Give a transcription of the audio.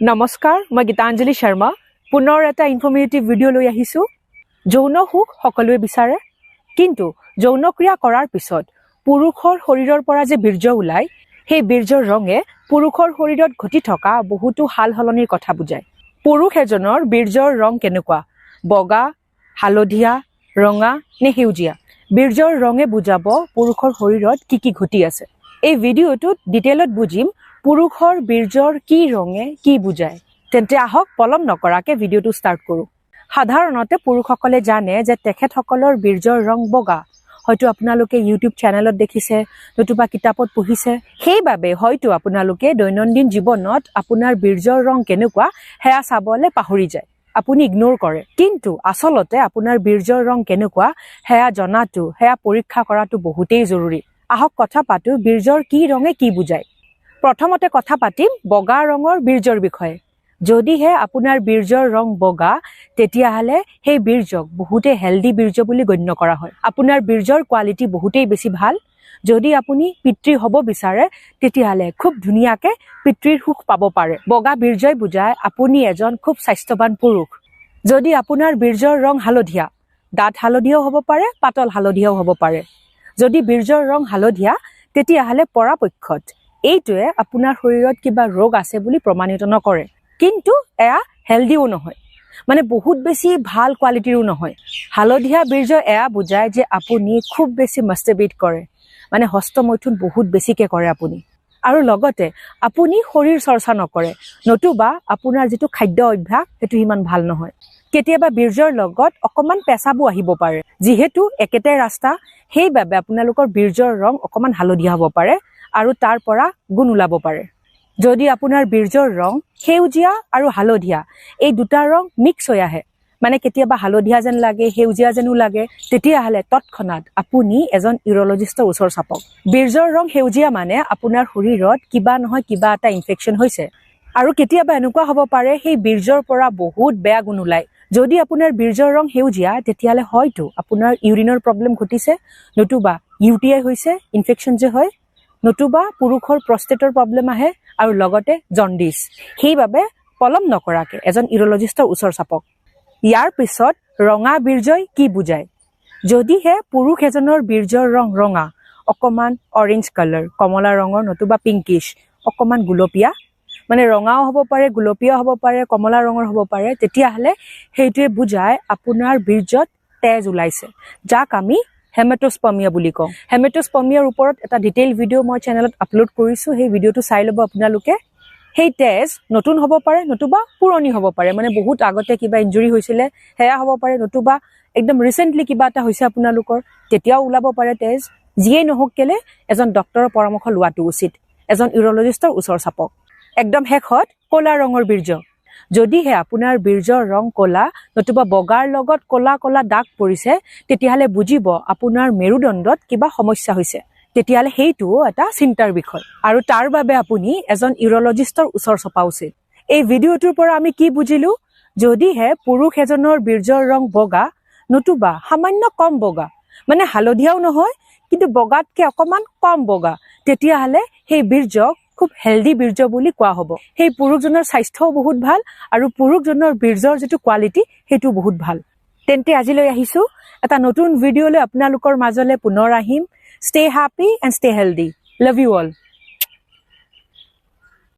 নমস্কাৰ মই গীতাঞ্জলি শৰ্মা পুনৰ এটা ইনফৰমেটিভ ভিডিঅ' লৈ আহিছো যৌন সুখ সকলোৱে বিচাৰে কিন্তু যৌন ক্ৰিয়া কৰাৰ পিছত পুৰুষৰ শৰীৰৰ পৰা যে বীৰ্য ওলাই সেই বীৰ্যৰ ৰঙে পুৰুষৰ শৰীৰত ঘটি থকা বহুতো হালহলনিৰ কথা বুজায় পুৰুষ এজনৰ বীৰ্যৰ ৰং কেনেকুৱা বগা হালধীয়া ৰঙা নে সেউজীয়া বীৰ্যৰ ৰঙে বুজাব পুৰুষৰ শৰীৰত কি ঘটি আছে এই ভিডিঅ'টোত ডিটেইলত বুজিম পুৰুষৰ বীৰ্যৰ কি ৰঙে কি বুজায় তেন্তে আহক পলম নকৰাকে ভিডিঅ'টো ষ্টাৰ্ট কৰো সাধাৰণতে পুৰুষসকলে জানে যে তেখেতসকলৰ বীৰ্যৰ ৰং বগা হয়তো আপোনালোকে ইউটিউব চেনেলত দেখিছে নতুবা কিতাপত পঢ়িছে সেইবাবে হয়তো আপোনালোকে দৈনন্দিন জীৱনত আপোনাৰ বীৰ্যৰ ৰং কেনেকুৱা হেয়া চাবলৈ পাহৰি যায় আপুনি ইগনোৰ কৰে কিন্তু আসলতে আপোনাৰ বীৰ্যৰ ৰং কেনেকুৱা হেয়া জনাটো হেয়া পৰীক্ষা কৰাটো বহুতেই জৰুৰী আহক কথা পাতো বীৰ্যৰ কি ৰঙে কি বুজায় প্ৰথমতে কথা পাতিম বগা ৰঙৰ বীৰ্যৰ বিষয়ে যদিহে আপোনাৰ বীৰ্যৰ ৰং বগা তেতিয়াহলে সেই বীৰ্যক বহুতে হেলদি বীৰ্য বুলি গণ্য কৰা হয় আপোনাৰ বীৰ্যৰ কোৱালিটি বহুতেই বেছি ভাল যদি আপুনি পিতৃ হ'ব বিচাৰে তেতিয়াহলে খুব ধুনিয়াকে পিতৃৰ সুখ পাব পাৰে বগা বীৰ্যই বুজায় আপুনি এজন খুব স্বাস্থ্যৱান পুৰুষ যদি আপোনাৰ বীৰ্যৰ ৰং হালধীয়া দাঁত হালধীয়াও হ'ব পাৰে পাতল হালধীয়াও হ'ব পাৰে যদি বীৰ্যৰ ৰং হালধীয়া তেতিয়াহলে পৰাপক্ষত এইটোৱে আপোনাৰ শৰীৰত কিবা ৰোগ আছে বুলি প্ৰমাণিত নকৰে কিন্তু এয়া হেলদিও নহয় মানে বহুত বেছি ভাল কোৱালিটিৰো নহয় হালধীয়া বীৰ্য এয়া বুজায় যে আপুনি খুব বেছি মাষ্টাৰবেট কৰে মানে হস্তমৈথুন বহুত বেছিকে কৰে আপুনি আৰু লগতে আপুনি শৰীৰ চৰ্চা নকৰে নতুবা আপোনাৰ যিটো খাদ্য অভ্যাস সেইটো ইমান ভাল নহয় কেতিয়াবা বীৰ্যৰ লগত অকমান পেছাবো আহিব পাৰে যিহেতু একেটাই ৰাস্তা সেইবাবে আপোনালোকৰ বীৰ্যৰ ৰং অকমান হালধীয়া হ'ব পাৰে আৰু তাৰ পৰা গুণ ওলাব পাৰে যদি আপোনাৰ বীৰ্যৰ ৰং সেউজীয়া আৰু হালধীয়া এই দুটা ৰং মিক্স হৈ আহে মানে কেতিয়াবা হালধীয়া যেন লাগে সেউজীয়া যেনো লাগে তেতিয়াহলে তৎক্ষণাত আপুনি এজন ইউৰলজিষ্টৰ ওচৰ চাপক বীৰ্যৰ ৰং সেউজীয়া মানে আপোনাৰ শৰীৰত কিবা নহয় কিবা এটা ইনফেকচন হৈছে আৰু কেতিয়াবা এনেকুৱা হ'ব পাৰে সেই বীৰ্যৰ পৰা বহুত বেয়া গুণ ওলায় যদি আপোনাৰ বীৰ্যৰ ৰং সেউজীয়া তেতিয়াহলে হয়তো আপোনাৰ ইউৰিনৰ প্ৰব্লেম ঘটিছে নতুবা UTI হৈছে ইনফেকচন যে হয় নতুবা পুৰুষৰ প্ৰষ্টেটৰ প্ৰব্লেম আহে আৰু লগতে জণ্ডিছ সেইবাবে পলম নকৰাকে এজন ইউৰলজিষ্টৰ ওচৰ চাপক ইয়াৰ পিছত ৰঙা বীৰ্যই কি বুজায় যদিহে পুৰুষ এজনৰ বীৰ্যৰ ৰং ৰঙা অকমান অৰেঞ্জ কালাৰ কমলা ৰঙৰ নতুবা পিংকিশ অকমান গুলপীয়া মানে ৰঙাও হ'ব পাৰে গুলপীয়া হ'ব পাৰে কমলা ৰঙৰ হ'ব পাৰে তেতিয়াহলে সেইটোৱে বুজায় আপোনাৰ বীৰ্যত তেজ ওলাইছে যাক আমি হেমেটোস্পাৰ্মিয়া বুলি কওঁ হেমেটোস্পাৰ্মিয়াৰ ওপৰত এটা ডিটেইল ভিডিঅ' মই চেনেলত আপলোড কৰিছো সেই ভিডিঅ'টো চাই ল'ব আপোনালোকে সেই তেজ নতুন হ'ব পাৰে নতুবা পুৰণি হ'ব পাৰে মানে বহুত আগতে কিবা ইনজুৰি হৈছিলে হেয়া হ'ব পাৰে নতুবা একদম ৰিসেন্টলি কিবা এটা হৈছে আপোনালোকৰ তেতিয়াও ওলাব পাৰে তেজ যিয়ে নহওক কেলে এজন ডক্তৰৰ পৰামৰ্শ লোৱাটো উচিত এজন ইউৰলজিষ্টৰ ওচৰ চাপক একদম শেষত ক'লা ৰঙৰ বীৰ্য যদিহে আপোনাৰ বীৰ্যৰ ৰং ক'লা নতুবা বগাৰ লগত ক'লা ক'লা দাগ পৰিছে তেতিয়াহলে বুজিব আপোনাৰ মেৰুদণ্ডত কিবা সমস্যা হৈছে তেতিয়াহলে সেইটো এটা চিন্তাৰ বিষয় আৰু তাৰ বাবে আপুনি এজন ইউৰলজিষ্টৰ ওচৰ চপা উচিত এই ভিডিঅ'টোৰ পৰা আমি কি বুজিলো যদিহে পুৰুষ এজনৰ বীৰ্যৰ ৰং বগা নতুবা সামান্য কম বগা মানে হালধীয়াও নহয় কিন্তু বগাতকে অকমান কম বগা তেতিয়াহলে সেই বীৰ্যক খুব হেলদি বীৰ্য বুলি কোৱা হ'ব সেই পুৰুষজনৰ স্বাস্থ্যও বহুত ভাল আৰু পুৰুষজনৰ বীৰ্যৰ যেটো কোৱালিটি হেতু বহুত ভাল তেন্তে আজিলৈ আহিছো এটা নতুন ভিডিঅ'লৈ আপোনালোকৰ মাজলৈ পুনৰ আহিম stay happy and stay healthy love you all